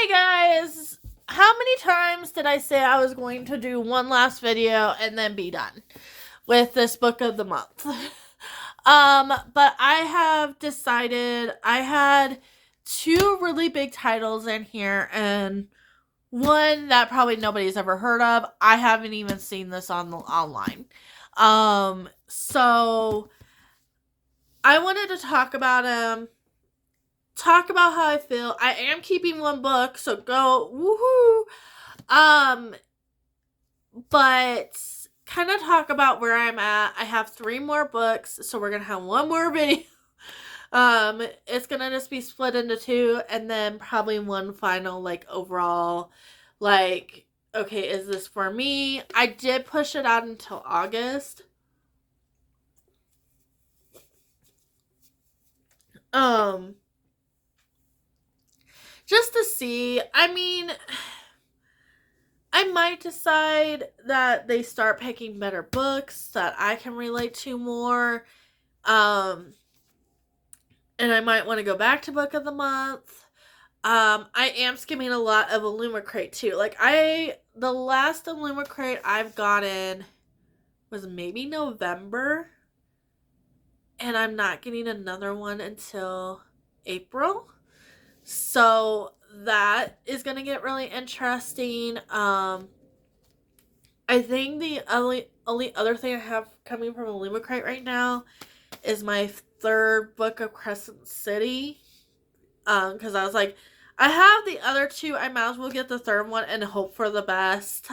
Hey guys, how many times did I say I was going to do one last video and then be done with this book of the month? But I have decided I had two really big titles in here and one that probably nobody's ever heard of. I haven't even seen this online. So I wanted to talk about him. Talk about how I feel. I am keeping one book, so go woohoo. But kind of talk about where I'm at. I have 3 more books, so we're gonna have one more video. It's gonna just be split into 2, and then probably one final, like, overall, like, okay, is this for me? I did push it out until August. Just to see. I mean, I might decide that they start picking better books that I can relate to more. And I might want to go back to Book of the Month. I am skimming a lot of Illumicrate too. Like, the last Illumicrate I've gotten was maybe November. And I'm not getting another one until April. So that is going to get really interesting. I think the only other thing I have coming from Illumicrate right now is my 3rd book of Crescent City. Because I was like, I have the other 2. I might as well get the 3rd one and hope for the best.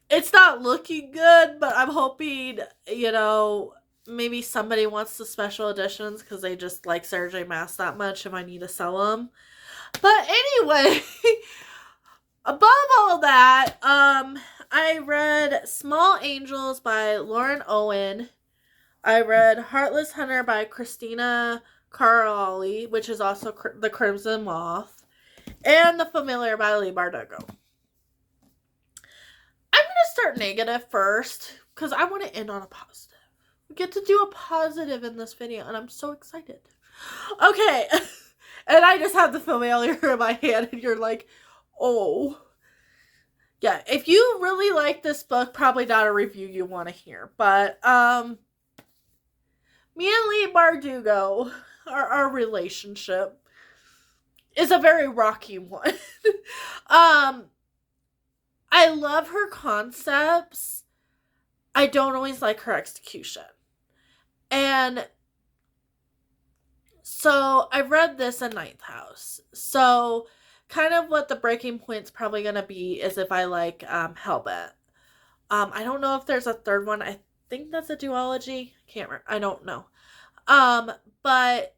It's not looking good, but I'm hoping, maybe somebody wants the special editions because they just like Sarah J. Maas that much if I need to sell them. But anyway, above all that, I read Small Angels by Lauren Owen. I read Heartless Hunter by Christina Carlli, which is also The Crimson Moth, and The Familiar by Leigh Bardugo. I'm going to start negative first because I want to end on a positive. We get to do a positive in this video, and I'm so excited. Okay, and I just have The Familiar in my hand, and you're like, oh. Yeah, if you really like this book, probably not a review you want to hear. But, me and Leigh Bardugo, our relationship, is a very rocky one. I love her concepts. I don't always like her execution. And so I read this in 9th house. So kind of what the breaking point's probably going to be is if I like Hellbent. I don't know if there's a 3rd one. I think that's a duology. Can't remember. I don't know. But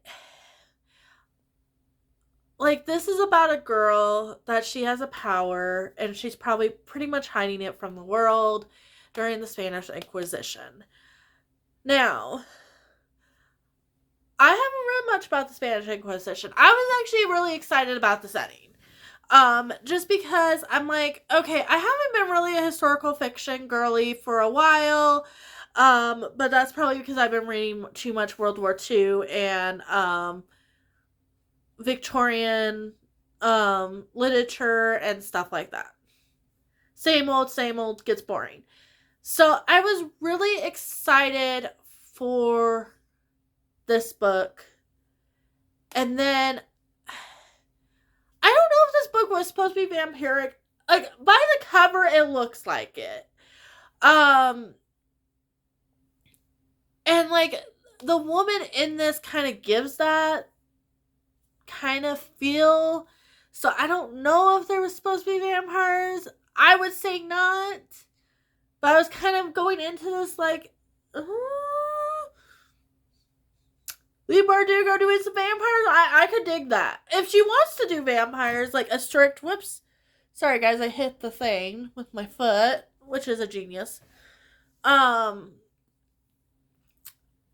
like, this is about a girl that she has a power and she's probably pretty much hiding it from the world during the Spanish Inquisition. Now, I haven't read much about the Spanish Inquisition. I was actually really excited about the setting. Just because I'm like, okay, I haven't been really a historical fiction girly for a while. But that's probably because I've been reading too much World War II and, Victorian, literature and stuff like that. Same old, gets boring. So I was really excited for this book. And then I don't know if this book was supposed to be vampiric. Like, by the cover, it looks like it. And like, the woman in this kind of gives that kind of feel. So I don't know if there was supposed to be vampires. I would say not. But I was kind of going into this like, Leigh Bardugo doing some vampires? I could dig that. If she wants to do vampires, like a strict, whoops. Sorry guys, I hit the thing with my foot, which is a genius. I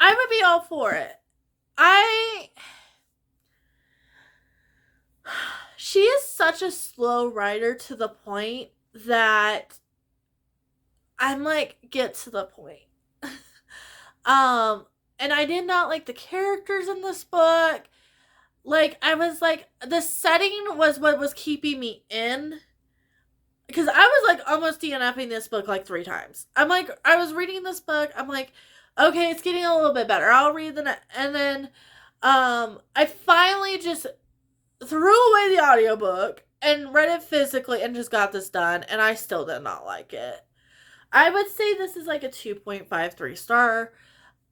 would be all for it. She is such a slow writer to the point that I'm like, get to the point. And I did not like the characters in this book. like, I was like, the setting was what was keeping me in. Because I was like almost DNFing this book like 3 times. I'm like, I was reading this book. I'm like, okay, it's getting a little bit better. I'll read and then I finally just threw away the audiobook and read it physically and just got this done. And I still did not like it. I would say this is like a 2.53 star.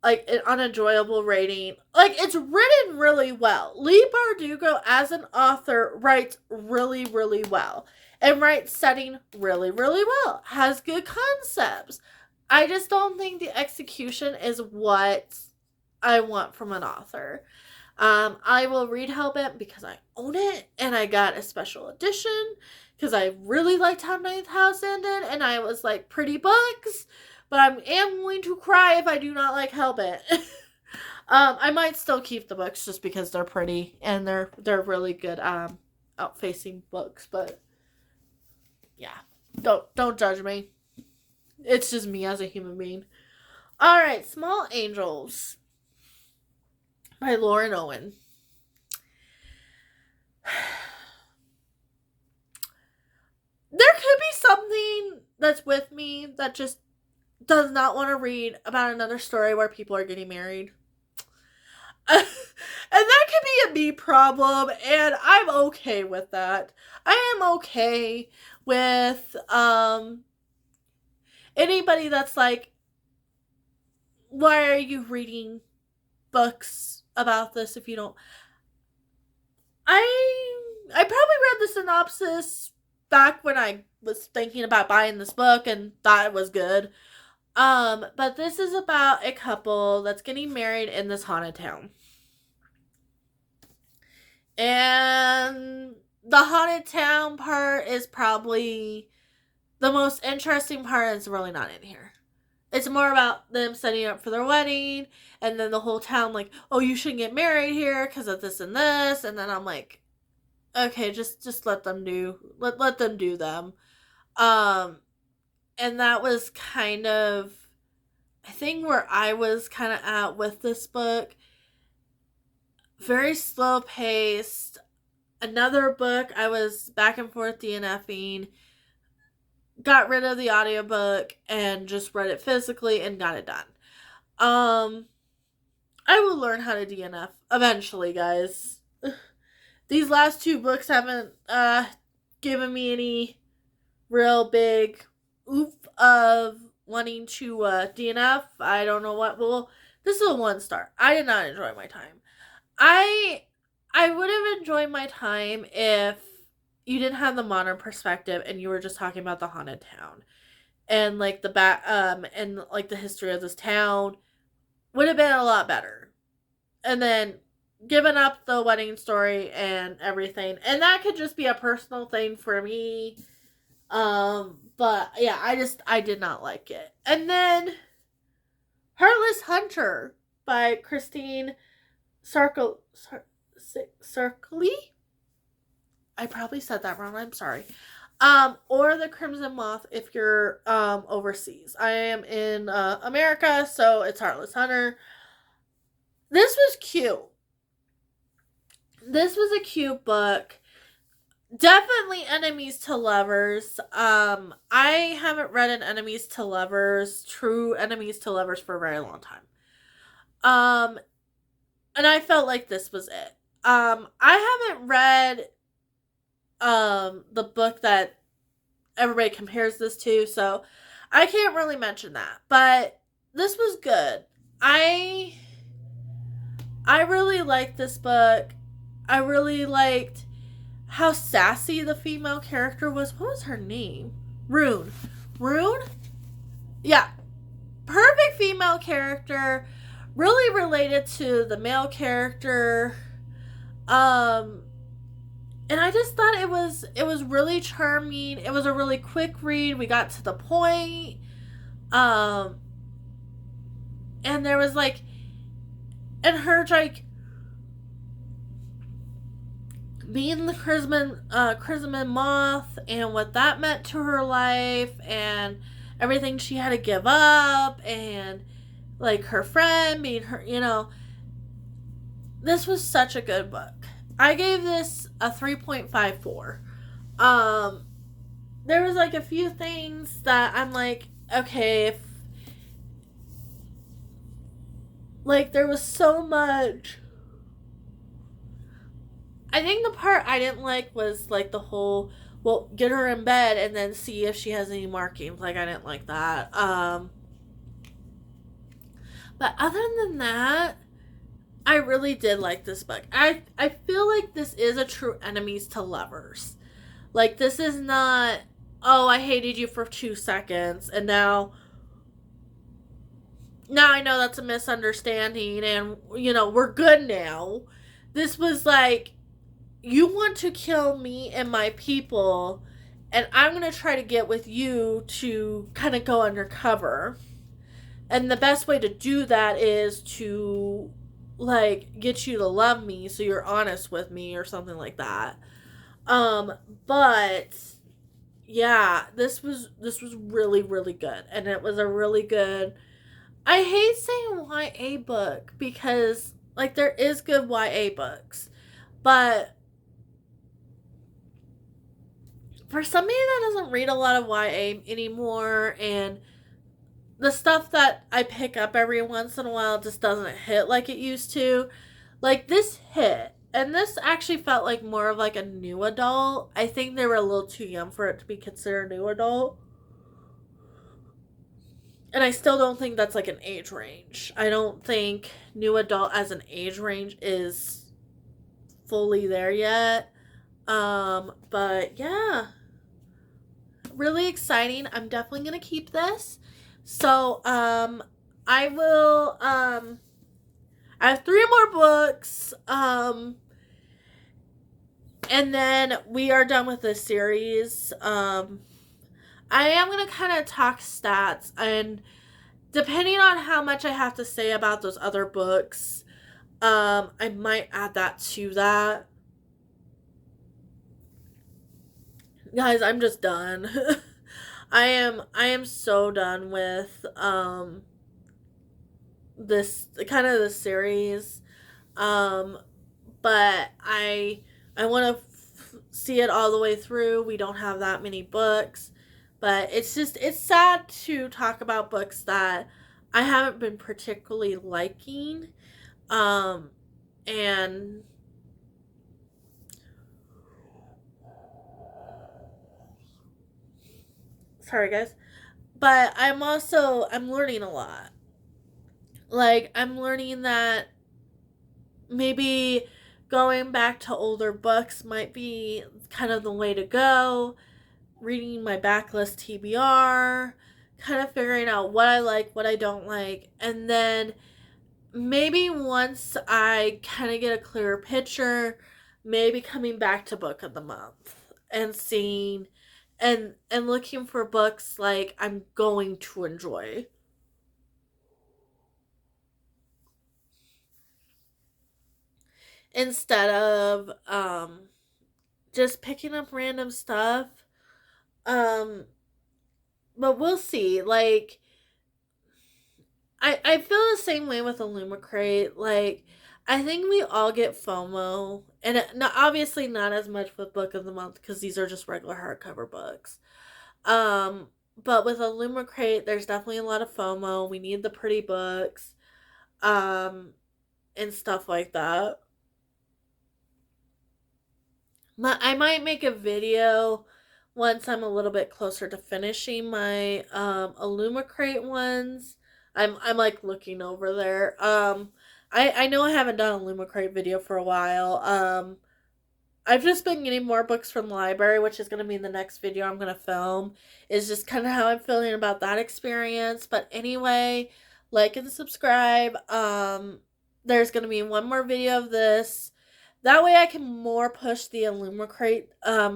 Like an unenjoyable rating. Like, it's written really well. Leigh Bardugo as an author writes really, really well. And writes setting really, really well. Has good concepts. I just don't think the execution is what I want from an author. I will read Hellbent because I own it. And I got a special edition. Because I really liked how Ninth House ended. And I was like, pretty books. But I am going to cry if I do not like Hellbent. I might still keep the books just because they're pretty and they're really good out-facing books. But yeah, don't judge me. It's just me as a human being. All right, Small Angels by Lauren Owen. There could be something that's with me that just does not want to read about another story where people are getting married. And that could be a me problem, and I'm okay with that. I am okay with anybody that's like, why are you reading books about this if you don't? I probably read the synopsis back when I was thinking about buying this book and thought it was good. But this is about a couple that's getting married in this haunted town. And the haunted town part is probably the most interesting part, and it's really not in here. It's more about them setting up for their wedding, and then the whole town like, oh, you shouldn't get married here because of this and this, and then I'm like, okay, just let them do them. And that was kind of, I think, where I was kind of at with this book. Very slow paced. Another book I was back and forth DNFing. Got rid of the audiobook and just read it physically and got it done. I will learn how to DNF eventually, guys. These last 2 books haven't given me any real big oof of wanting to DNF. I don't know what will. This is a 1 star. I did not enjoy my time. I would have enjoyed my time if you didn't have the modern perspective and you were just talking about the haunted town and like and like the history of this town. Would have been a lot better. And then giving up the wedding story and everything, and that could just be a personal thing for me. But yeah, I did not like it. And then Heartless Hunter by Christine Sarkely. I probably said that wrong. I'm sorry. Or The Crimson Moth if you're overseas. I am in America, so it's Heartless Hunter. This was cute. This was a cute book. Definitely enemies to lovers. I haven't read an enemies to lovers, true enemies to lovers, for a very long time. And I felt like this was it. I haven't read the book that everybody compares this to, so I can't really mention that. But this was good. I really liked this book. I really liked how sassy the female character was. What was her name? Rune? Yeah. Perfect female character. Really related to the male character. And I just thought it was really charming. It was a really quick read. We got to the point. And there was like, and her like being the Crimson Moth and what that meant to her life and everything she had to give up, and like her friend being her, this was such a good book. I gave this a 3.54. Um, there was like a few things that I'm like, okay, if, like there was so much. I think the part I didn't like was like the whole, well, get her in bed and then see if she has any markings. Like I didn't like that. But other than that, I really did like this book. I feel like this is a true enemies to lovers. Like this is not, oh, I hated you for 2 seconds and now I know that's a misunderstanding and we're good now. This was like, you want to kill me and my people, and I'm going to try to get with you to kind of go undercover. And the best way to do that is to like get you to love me so you're honest with me or something like that. But yeah, this was really really good, and it was a really good, I hate saying YA book because like there is good YA books, but for somebody that doesn't read a lot of YA anymore, and the stuff that I pick up every once in a while just doesn't hit like it used to, like this hit. And this actually felt like more of like a new adult. I think they were a little too young for it to be considered new adult. And I still don't think that's like an age range. I don't think new adult as an age range is fully there yet. But yeah, really exciting. I'm definitely gonna keep this. So, I will, I have 3 more books, and then we are done with this series. I am gonna kind of talk stats, and depending on how much I have to say about those other books, I might add that to that. Guys, I'm just done. I am so done with this kind of the series. Um but I want to see it all the way through. We don't have that many books, but it's sad to talk about books that I haven't been particularly liking. Um and sorry guys, but I'm learning a lot. Like I'm learning that maybe going back to older books might be kind of the way to go. Reading my backlist TBR, kind of figuring out what I like, what I don't like, and then maybe once I kind of get a clearer picture, maybe coming back to book of the month and seeing and looking for books like I'm going to enjoy instead of just picking up random stuff. Um but we'll see. Like I feel the same way with Illumicrate. Like I think we all get FOMO, and obviously not as much with Book of the Month because these are just regular hardcover books. Um, but with Illumicrate, there's definitely a lot of FOMO. We need the pretty books, um, and stuff like that. I might make a video once I'm a little bit closer to finishing my Illumicrate ones. I'm like looking over there. I know I haven't done a Illumicrate video for a while. I've just been getting more books from the library, which is going to be the next video I'm going to film. Is just kind of how I'm feeling about that experience. But anyway, like and subscribe. There's going to be one more video of this. That way I can more push the Illumicrate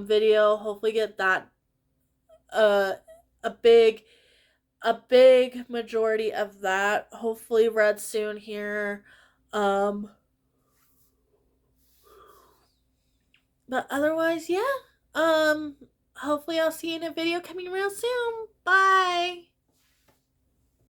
video. Hopefully get that uh a big a big majority of that hopefully read soon here. Um but otherwise, yeah. Um hopefully I'll see you in a video coming real soon. Bye.